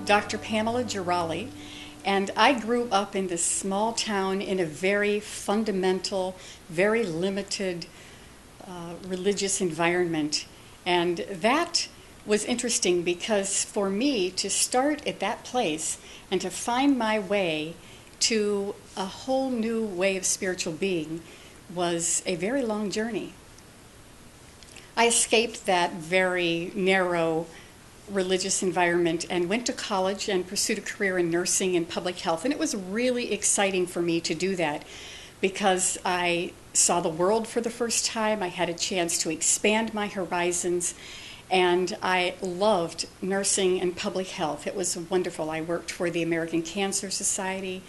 Dr. Pamela Girali, and I grew up in this small town in a very fundamental, very limited religious environment. And that was interesting because for me to start at that place and to find my way to a whole new way of spiritual being was a very long journey. I escaped that very narrow religious environment and went to college and pursued a career in nursing and public health. And it was really exciting for me to do that because I saw the world for the first time. I had a chance to expand my horizons, and I loved nursing and public health. It was wonderful. I worked for the American Cancer Society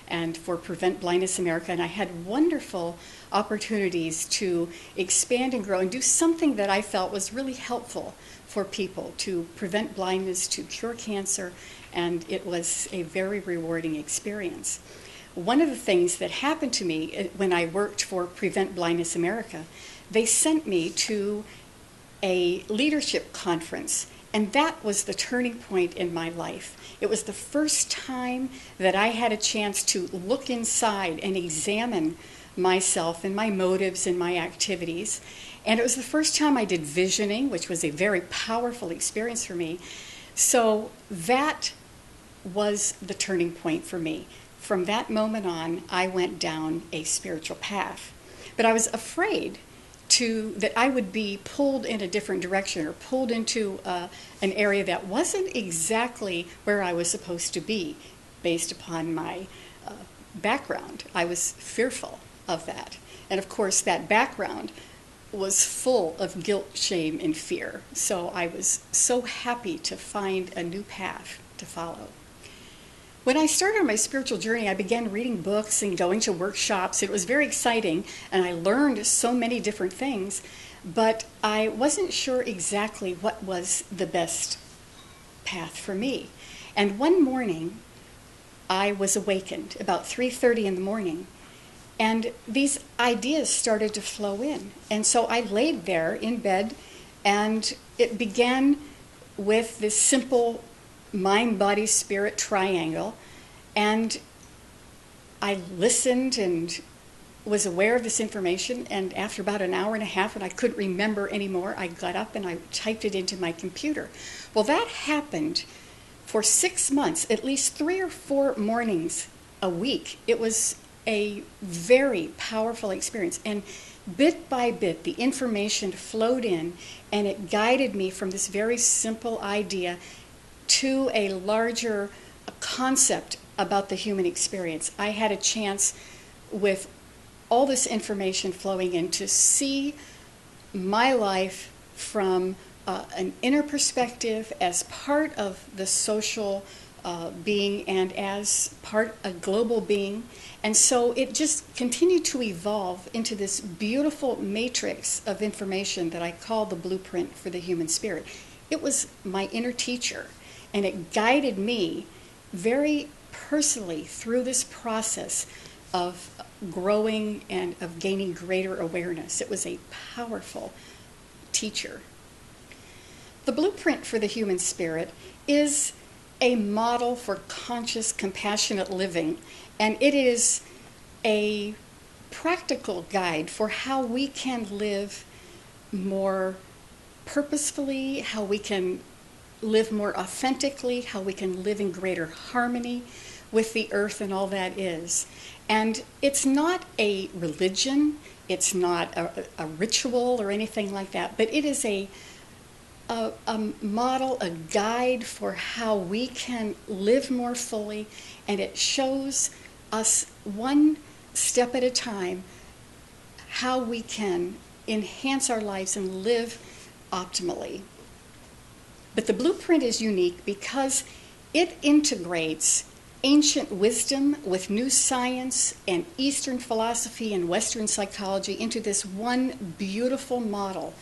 and for Prevent Blindness America, and I had wonderful opportunities to expand and grow and do something that I felt was really helpful for people to prevent blindness, to cure cancer, and it was a very rewarding experience. One of the things that happened to me when I worked for Prevent Blindness America, they sent me to a leadership conference, and that was the turning point in my life. It was the first time that I had a chance to look inside and examine myself and my motives and my activities. And it was the first time I did visioning, which was a very powerful experience for me. So that was the turning point for me. From that moment on, I went down a spiritual path. But I was afraid that I would be pulled in a different direction or pulled into an area that wasn't exactly where I was supposed to be based upon my background. I was fearful of that. And of course, that background was full of guilt, shame, and fear. So I was so happy to find a new path to follow. When I started on my spiritual journey, I began reading books and going to workshops. It was very exciting, and I learned so many different things, but I wasn't sure exactly what was the best path for me. And one morning, I was awakened about 3:30 in the morning, and these ideas started to flow in. And so I laid there in bed, and it began with this simple mind, body, spirit triangle. And I listened and was aware of this information. And after about an hour and a half, when I couldn't remember anymore, I got up and I typed it into my computer. Well, that happened for 6 months, at least 3 or 4 mornings a week. It was a very powerful experience. And bit by bit, the information flowed in, and it guided me from this very simple idea to a larger concept about the human experience. I had a chance with all this information flowing in to see my life from an inner perspective as part of the social being and as part a global being. And so it just continued to evolve into this beautiful matrix of information that I call the blueprint for the human spirit. It was my inner teacher. And it guided me very personally through this process of growing and of gaining greater awareness. It was a powerful teacher. The blueprint for the human spirit is a model for conscious, compassionate living, and it is a practical guide for how we can live more purposefully, how we can live more authentically, how we can live in greater harmony with the earth and all that is. And it's not a religion, it's not a ritual or anything like that, but it is a model, a guide for how we can live more fully, and it shows us one step at a time how we can enhance our lives and live optimally. But the blueprint is unique because it integrates ancient wisdom with new science and Eastern philosophy and Western psychology into this one beautiful model.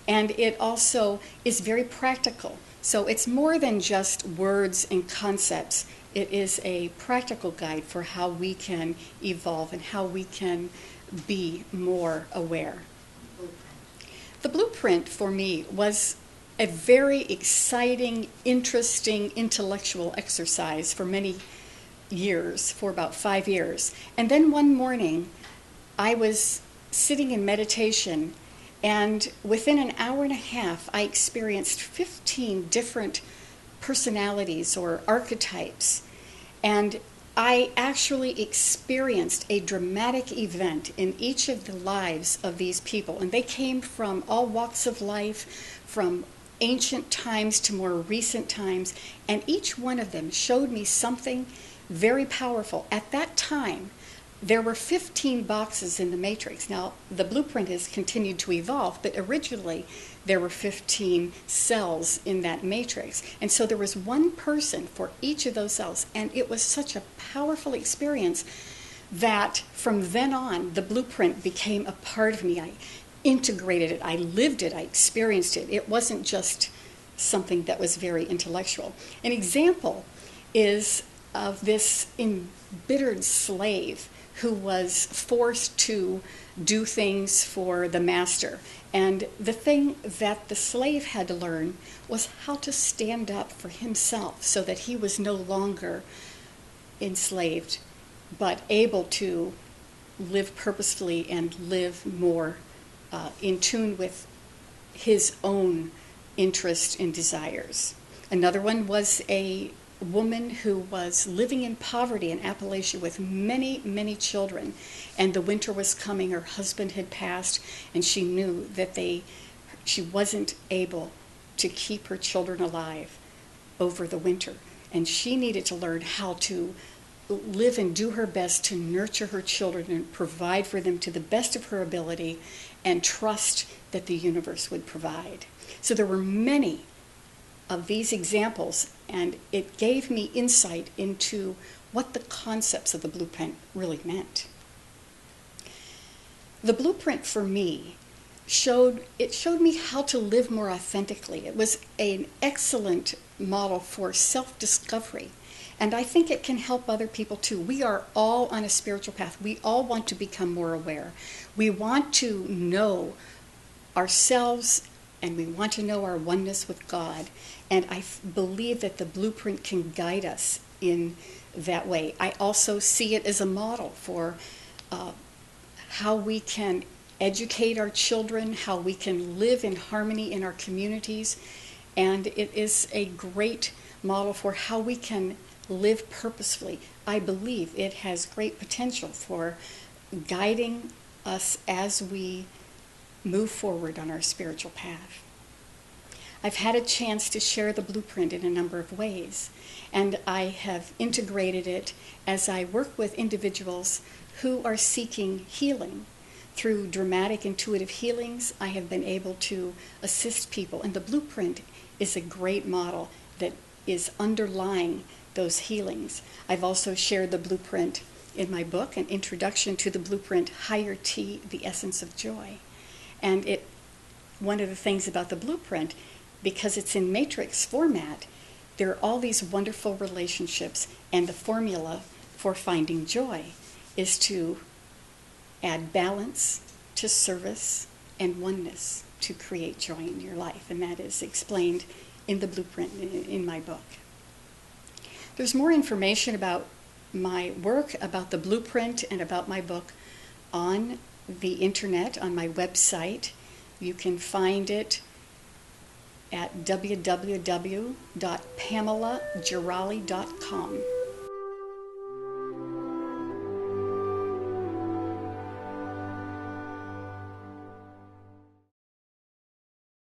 And it also is very practical. So it's more than just words and concepts. It is a practical guide for how we can evolve and how we can be more aware. The blueprint for me was a very exciting, interesting intellectual exercise for many years, for about 5 years. And then one morning, I was sitting in meditation, and within an hour and a half, I experienced 15 different personalities or archetypes. And I actually experienced a dramatic event in each of the lives of these people. And they came from all walks of life, from ancient times to more recent times. And each one of them showed me something very powerful. At that time, there were 15 boxes in the matrix. Now, the blueprint has continued to evolve, but originally there were 15 cells in that matrix. And so there was one person for each of those cells. And it was such a powerful experience that from then on, the blueprint became a part of me. I integrated it, I lived it, I experienced it. It wasn't just something that was very intellectual. An example is of this embittered slave who was forced to do things for the master. And the thing that the slave had to learn was how to stand up for himself so that he was no longer enslaved, but able to live purposefully and live more in tune with his own interest and desires. Another one was a woman who was living in poverty in Appalachia with many, many children. And the winter was coming, her husband had passed, and she knew that she wasn't able to keep her children alive over the winter. And she needed to learn how to live and do her best to nurture her children and provide for them to the best of her ability and trust that the universe would provide. So there were many of these examples, and it gave me insight into what the concepts of the blueprint really meant. The blueprint for me showed me how to live more authentically. It was an excellent model for self-discovery, and I think it can help other people too. We are all on a spiritual path. We all want to become more aware. We want to know ourselves, and we want to know our oneness with God. And I believe that the blueprint can guide us in that way. I also see it as a model for how we can educate our children, how we can live in harmony in our communities. And it is a great model for how we can live purposefully. I believe it has great potential for guiding us as we move forward on our spiritual path. I've had a chance to share the blueprint in a number of ways, and I have integrated it as I work with individuals who are seeking healing. Through dramatic intuitive healings, I have been able to assist people, and the blueprint is a great model that is underlying those healings. I've also shared the blueprint in my book, An Introduction to the Blueprint, Higher T, The Essence of Joy. And one of the things about the blueprint, because it's in matrix format, there are all these wonderful relationships, and the formula for finding joy is to add balance to service and oneness to create joy in your life. And that is explained in the blueprint in my book. There's more information about my work, about the blueprint, and about my book on the internet, on my website. You can find it at www.PamelaGirali.com.